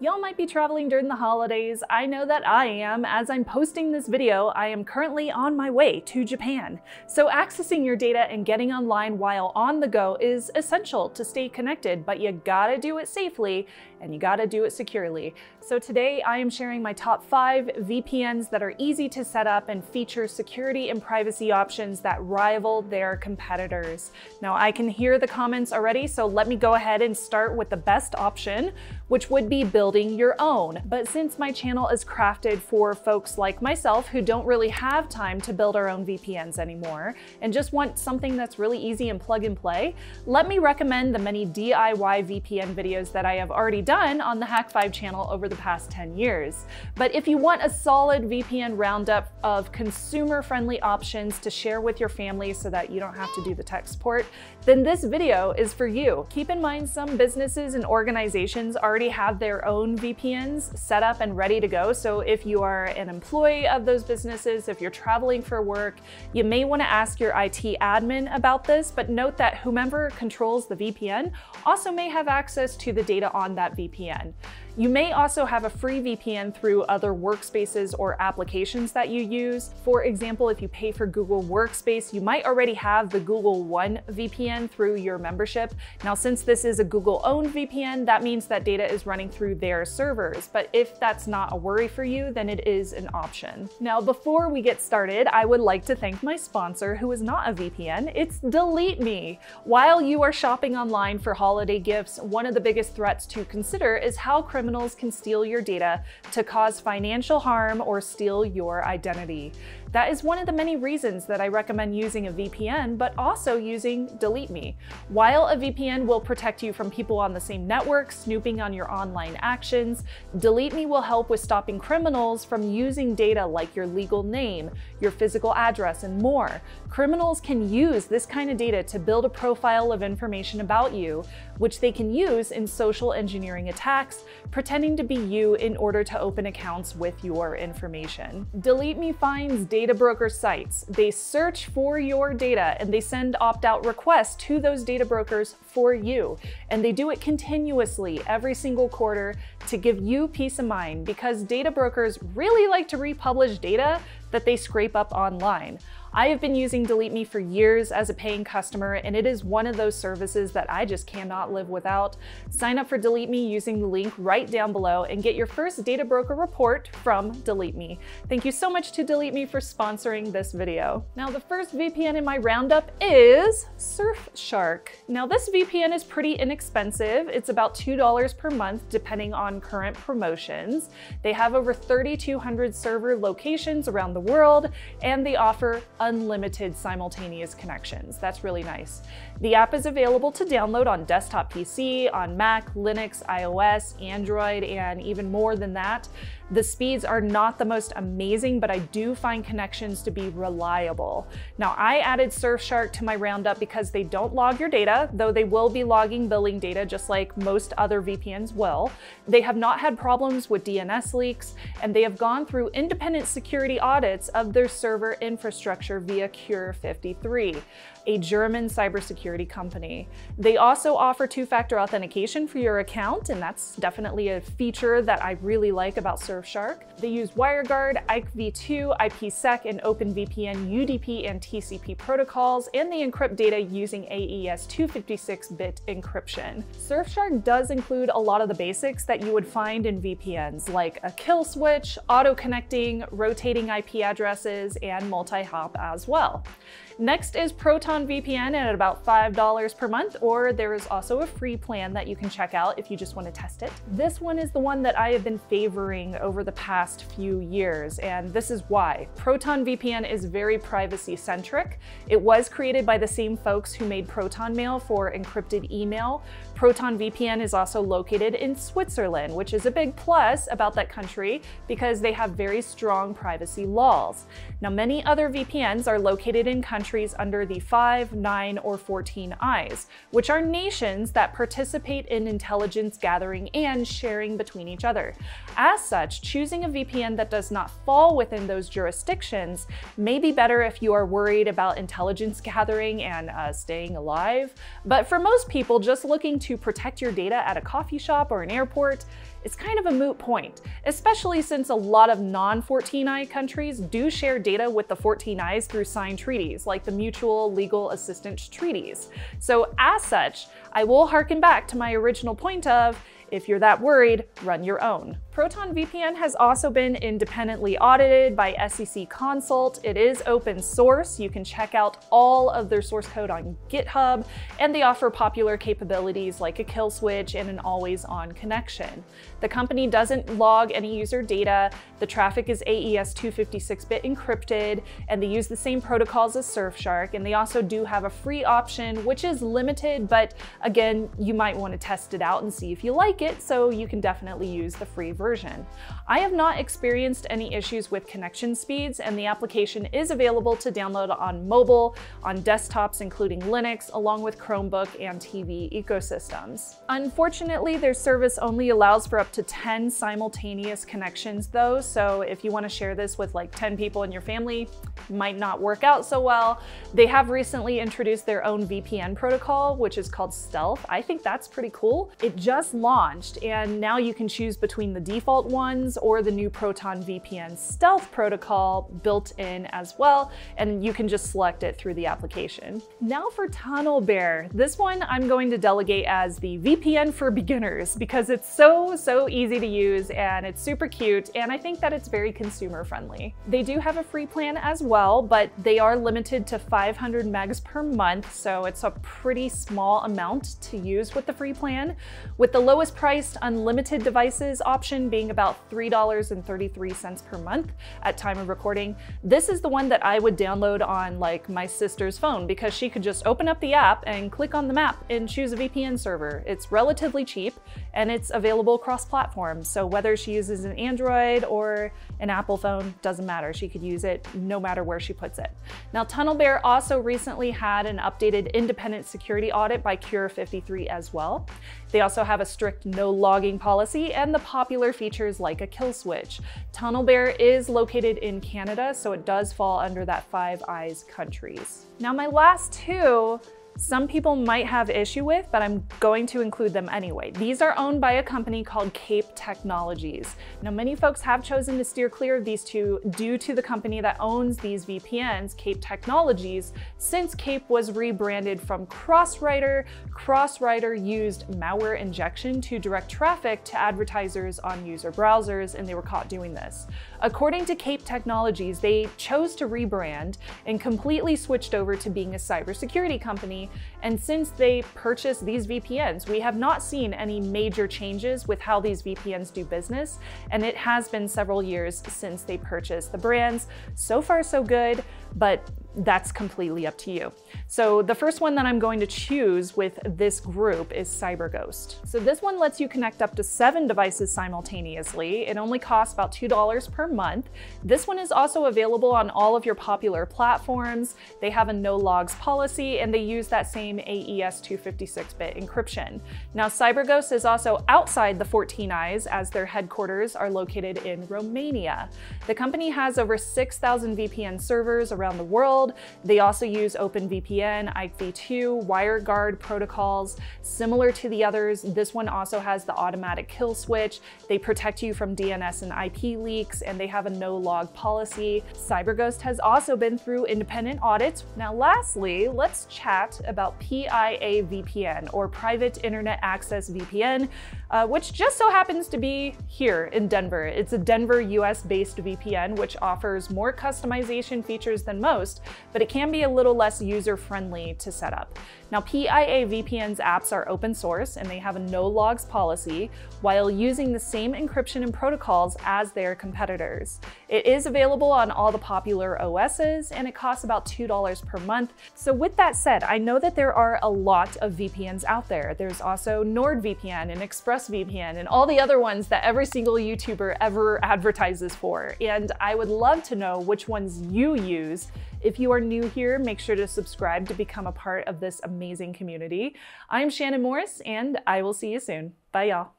Y'all might be traveling during the holidays. I know that I am. As I'm posting this video, I am currently on my way to Japan. So accessing your data and getting online while on the go is essential to stay connected, but you gotta do it safely and you gotta do it securely. So today I am sharing my top 5 VPNs that are easy to set up and feature security and privacy options that rival their competitors. Now I can hear the comments already, so let me go ahead and start with the best option, which would be building your own. But since my channel is crafted for folks like myself who don't really have time to build our own VPNs anymore and just want something that's really easy and plug and play, let me recommend the many DIY VPN videos that I have already done on the Hack5 channel over the past 10 years. But if you want a solid VPN roundup of consumer-friendly options to share with your family so that you don't have to do the tech support, then this video is for you. Keep in mind some businesses and organizations already have their own VPNs set up and ready to go. So if you are an employee of those businesses, if you're traveling for work, you may want to ask your IT admin about this, but note that whomever controls the VPN also may have access to the data on that VPN. You may also have a free VPN through other workspaces or applications that you use. For example, if you pay for Google Workspace, you might already have the Google One VPN through your membership. Now, since this is a Google-owned VPN, that means that data is running through their servers. But if that's not a worry for you, then it is an option. Now, before we get started, I would like to thank my sponsor, who is not a VPN. It's Delete Me. While you are shopping online for holiday gifts, one of the biggest threats to consider is how criminals can steal your data to cause financial harm or steal your identity. That is one of the many reasons that I recommend using a VPN, but also using Delete Me. While a VPN will protect you from people on the same network snooping on your online actions, Delete Me will help with stopping criminals from using data like your legal name, your physical address, and more. Criminals can use this kind of data to build a profile of information about you, which they can use in social engineering attacks, pretending to be you in order to open accounts with your information. Delete Me finds data broker sites. They search for your data and they send opt-out requests to those data brokers for you. And they do it continuously every single quarter to give you peace of mind, because data brokers really like to republish data that they scrape up online. I have been using Delete Me for years as a paying customer, and it is one of those services that I just cannot live without. Sign up for Delete Me using the link right down below and get your first data broker report from Delete Me. Thank you so much to Delete Me for sponsoring this video. Now, the first VPN in my roundup is Surfshark. Now, this VPN is pretty inexpensive. It's about $2 per month, depending on current promotions. They have over 3,200 server locations around the world, and they offer unlimited simultaneous connections. That's really nice. The app is available to download on desktop PC, on Mac, Linux, iOS, Android, and even more than that. The speeds are not the most amazing, but I do find connections to be reliable. Now, I added Surfshark to my roundup because they don't log your data, though they will be logging billing data just like most other VPNs will. They have not had problems with DNS leaks, and they have gone through independent security audits of their server infrastructure via Cure 53, a German cybersecurity company. They also offer two-factor authentication for your account, and that's definitely a feature that I really like about Surfshark. They use WireGuard, IPv2, IPsec, and OpenVPN, UDP, and TCP protocols, and they encrypt data using AES 256-bit encryption. Surfshark does include a lot of the basics that you would find in VPNs, like a kill switch, auto-connecting, rotating IP addresses, and multi-hop as well. Next is Proton VPN at about $5 per month, or there is also a free plan that you can check out if you just want to test it. This one is the one that I have been favoring over the past few years, and this is why. Proton VPN is very privacy-centric. It was created by the same folks who made Proton Mail for encrypted email. Proton VPN is also located in Switzerland, which is a big plus about that country because they have very strong privacy laws. Now, many other VPNs are located in countries under the 5, 9, or 14 Eyes, which are nations that participate in intelligence gathering and sharing between each other. As such, choosing a VPN that does not fall within those jurisdictions may be better if you are worried about intelligence gathering and staying alive. But for most people just looking to protect your data at a coffee shop or an airport, is kind of a moot point, especially since a lot of non-14i countries do share data with the 14i's through signed treaties, like the Mutual Legal Assistance Treaties. So as such, I will harken back to my original point of, if you're that worried, run your own. Proton VPN has also been independently audited by SEC Consult. It is open source. You can check out all of their source code on GitHub, and they offer popular capabilities like a kill switch and an always-on connection. The company doesn't log any user data. The traffic is AES 256-bit encrypted, and they use the same protocols as Surfshark, and they also do have a free option, which is limited, but again, you might want to test it out and see if you like it, so you can definitely use the free version. I have not experienced any issues with connection speeds, and the application is available to download on mobile, on desktops including Linux, along with Chromebook and TV ecosystems. Unfortunately, their service only allows for up to 10 simultaneous connections though, so if you want to share this with like 10 people in your family, it might not work out so well. They have recently introduced their own VPN protocol, which is called Stealth. I think that's pretty cool. It just launched, and now you can choose between the default ones or the new Proton VPN Stealth protocol built in as well, and you can just select it through the application. Now for TunnelBear. This one I'm going to delegate as the VPN for beginners because it's so easy to use and it's super cute, and I think that it's very consumer friendly. They do have a free plan as well, but they are limited to 500 megs per month, so it's a pretty small amount to use with the free plan, with the lowest priced unlimited devices option being about $3.33 per month at time of recording. This is the one that I would download on like my sister's phone because she could just open up the app and click on the map and choose a VPN server. It's relatively cheap and it's available across platforms. So whether she uses an Android or an Apple phone, doesn't matter. She could use it no matter where she puts it. Now, TunnelBear also recently had an updated independent security audit by Cure53 as well. They also have a strict no logging policy and the popular features like a kill switch. TunnelBear is located in Canada, so it does fall under that Five Eyes countries. Now my last two, some people might have issue with, but I'm going to include them anyway. These are owned by a company called Cape Technologies. Now, many folks have chosen to steer clear of these two due to the company that owns these VPNs, Cape Technologies, since Cape was rebranded from Crosswriter. Crosswriter used malware injection to direct traffic to advertisers on user browsers, and they were caught doing this. According to Cape Technologies, they chose to rebrand and completely switched over to being a cybersecurity company. And since they purchased these VPNs, we have not seen any major changes with how these VPNs do business. And it has been several years since they purchased the brands. So far, so good, but that's completely up to you. So the first one that I'm going to choose with this group is CyberGhost. So this one lets you connect up to 7 devices simultaneously. It only costs about $2 per month. This one is also available on all of your popular platforms. They have a no logs policy, and they use that same AES 256-bit encryption. Now, CyberGhost is also outside the 14Is, as their headquarters are located in Romania. The company has over 6,000 VPN servers around the world. They also use OpenVPN, IPv2, WireGuard protocols. Similar to the others, this one also has the automatic kill switch. They protect you from DNS and IP leaks, and they have a no-log policy. CyberGhost has also been through independent audits. Now, lastly, let's chat about PIA VPN, or Private Internet Access VPN, which just so happens to be here in Denver. It's a Denver, US-based VPN, which offers more customization features than most, but it can be a little less user-friendly to set up. Now, PIA VPN's apps are open source, and they have a no logs policy while using the same encryption and protocols as their competitors. It is available on all the popular OSs, and it costs about $2 per month. So with that said, I know that there are a lot of VPNs out there. There's also NordVPN and ExpressVPN and all the other ones that every single YouTuber ever advertises for. And I would love to know which ones you use. If you are new here, make sure to subscribe to become a part of this amazing community. I'm Shannon Morse, and I will see you soon. Bye, y'all.